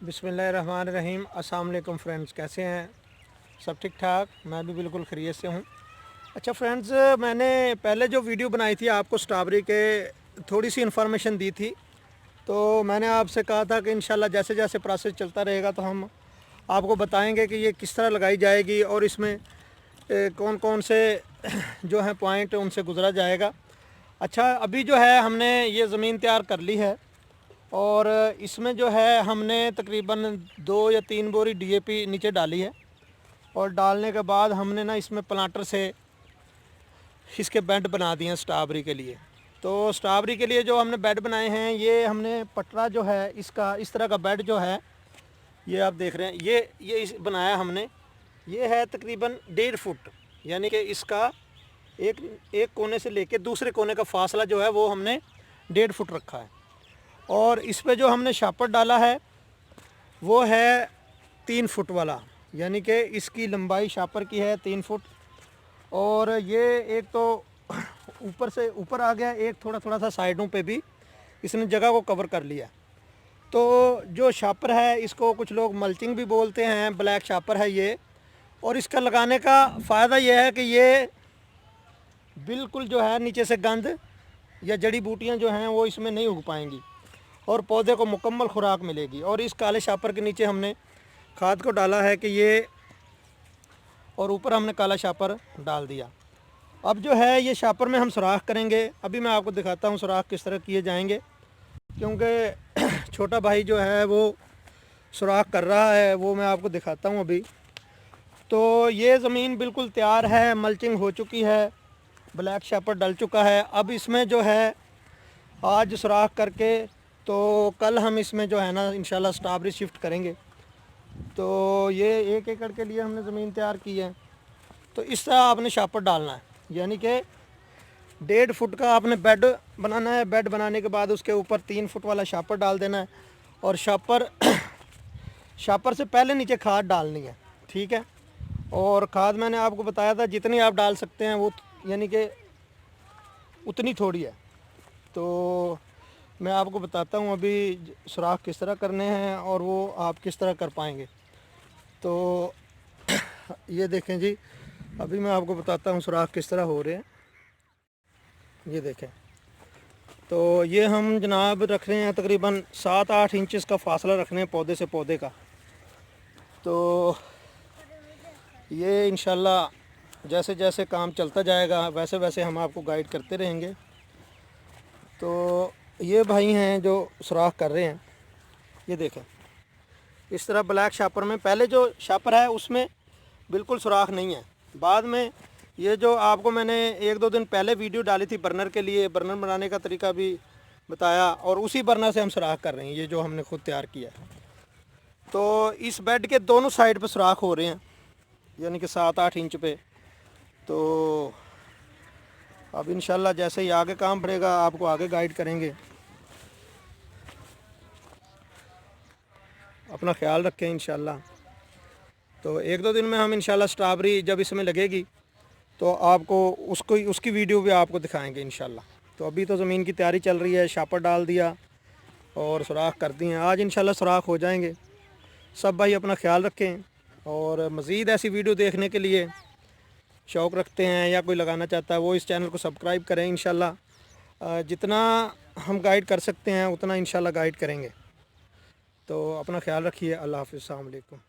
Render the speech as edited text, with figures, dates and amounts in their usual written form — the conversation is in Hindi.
बिस्मिल्लाहिर्रहमानिर्रहीम। अस्सलाम वालेकुम फ्रेंड्स, कैसे हैं? सब ठीक ठाक? मैं भी बिल्कुल खैरियत से हूँ। अच्छा फ्रेंड्स, मैंने पहले जो वीडियो बनाई थी आपको स्ट्रॉबेरी के थोड़ी सी इन्फॉर्मेशन दी थी। तो मैंने आपसे कहा था कि इंशाल्लाह जैसे जैसे प्रोसेस चलता रहेगा तो हम आपको बताएंगे कि ये किस तरह लगाई जाएगी और इसमें कौन कौन से जो हैं पॉइंट उनसे गुजरा जाएगा। अच्छा, अभी जो है हमने ये ज़मीन तैयार कर ली है और इसमें जो है हमने तकरीबन 2 या 3 बोरी डीएपी नीचे डाली है और डालने के बाद हमने ना इसमें प्लांटर से इसके बेड बना दिए हैं स्ट्रॉबेरी के लिए। तो स्ट्रॉबेरी के लिए जो हमने बेड बनाए हैं, ये हमने पटरा जो है इसका इस तरह का बेड जो है ये आप देख रहे हैं, ये बनाया हमने। ये है तकरीबन 1.5 फुट, यानी कि इसका एक कोने से लेके दूसरे कोने का फासला जो है वो हमने 1.5 फुट रखा है। और इस पे जो हमने शापर डाला है वो है 3 फुट वाला, यानी कि इसकी लंबाई शापर की है 3 फुट। और ये एक तो ऊपर से ऊपर आ गया, एक थोड़ा थोड़ा सा साइडों पे भी इसने जगह को कवर कर लिया। तो जो शापर है इसको कुछ लोग मल्चिंग भी बोलते हैं, ब्लैक शापर है ये। और इसका लगाने का फ़ायदा ये है कि ये बिल्कुल जो है नीचे से गंद या जड़ी बूटियाँ जो हैं वो इसमें नहीं उग पाएंगी और पौधे को मुकम्मल खुराक मिलेगी। और इस काले शापर के नीचे हमने खाद को डाला है कि ये, और ऊपर हमने काला शापर डाल दिया। अब जो है ये शापर में हम सुराख करेंगे। अभी मैं आपको दिखाता हूँ सुराख किस तरह किए जाएंगे, क्योंकि छोटा भाई जो है वो सुराख कर रहा है, वो मैं आपको दिखाता हूँ अभी। तो ये ज़मीन बिल्कुल तैयार है, मल्चिंग हो चुकी है, ब्लैक शापर डल चुका है। अब इसमें जो है आज सुराख करके तो कल हम इसमें जो है ना इंशाल्लाह स्ट्रॉबेरी शिफ्ट करेंगे। तो ये 1 एकड़ के लिए हमने ज़मीन तैयार की है। तो इस तरह आपने शापर डालना है, यानी कि 1.5 फुट का आपने बेड बनाना है। बेड बनाने के बाद उसके ऊपर 3 फुट वाला शापर डाल देना है और शापर से पहले नीचे खाद डालनी है, ठीक है। और खाद मैंने आपको बताया था जितनी आप डाल सकते हैं वो, यानी कि उतनी थोड़ी है। तो मैं आपको बताता हूँ अभी सुराख किस तरह करने हैं और वो आप किस तरह कर पाएंगे। तो ये देखें जी, अभी मैं आपको बताता हूँ सुराख किस तरह हो रहे हैं। ये देखें, तो ये हम जनाब रख रहे हैं तकरीबन 7-8 इंचज़ का फासला रख रहे हैं पौधे से पौधे का। तो ये इंशाल्लाह जैसे जैसे काम चलता जाएगा वैसे वैसे हम आपको गाइड करते रहेंगे। तो ये भाई हैं जो सुराख कर रहे हैं, ये देखें इस तरह ब्लैक शापर में। पहले जो शापर है उसमें बिल्कुल सुराख नहीं है। बाद में ये जो आपको मैंने 1-2 दिन पहले वीडियो डाली थी बर्नर के लिए, बर्नर बनाने का तरीका भी बताया और उसी बर्नर से हम सुराख कर रहे हैं, ये जो हमने खुद तैयार किया है। तो इस बेड के दोनों साइड पर सुराख हो रहे हैं, यानी कि 7-8 इंच पे। तो अब इंशाल्लाह जैसे ही आगे काम बढ़ेगा आपको आगे गाइड करेंगे। अपना ख्याल रखें इंशाल्लाह। तो 1-2 दिन में हम इंशाल्लाह स्ट्रॉबेरी जब इसमें लगेगी तो आपको उसकी वीडियो भी आपको दिखाएंगे इंशाल्लाह। तो अभी तो ज़मीन की तैयारी चल रही है, शापर डाल दिया और सुराख कर दिए हैं। आज इंशाल्लाह सुराख हो जाएंगे। सब भाई अपना ख्याल रखें और मज़ीद ऐसी वीडियो देखने के लिए शौक़ रखते हैं या कोई लगाना चाहता है वो इस चैनल को सब्सक्राइब करें। इंशाल्लाह जितना हम गाइड कर सकते हैं उतना इंशाल्लाह गाइड करेंगे। तो अपना ख्याल रखिए। अल्लाह हाफ़िज़, अस्सलाम वालेकुम।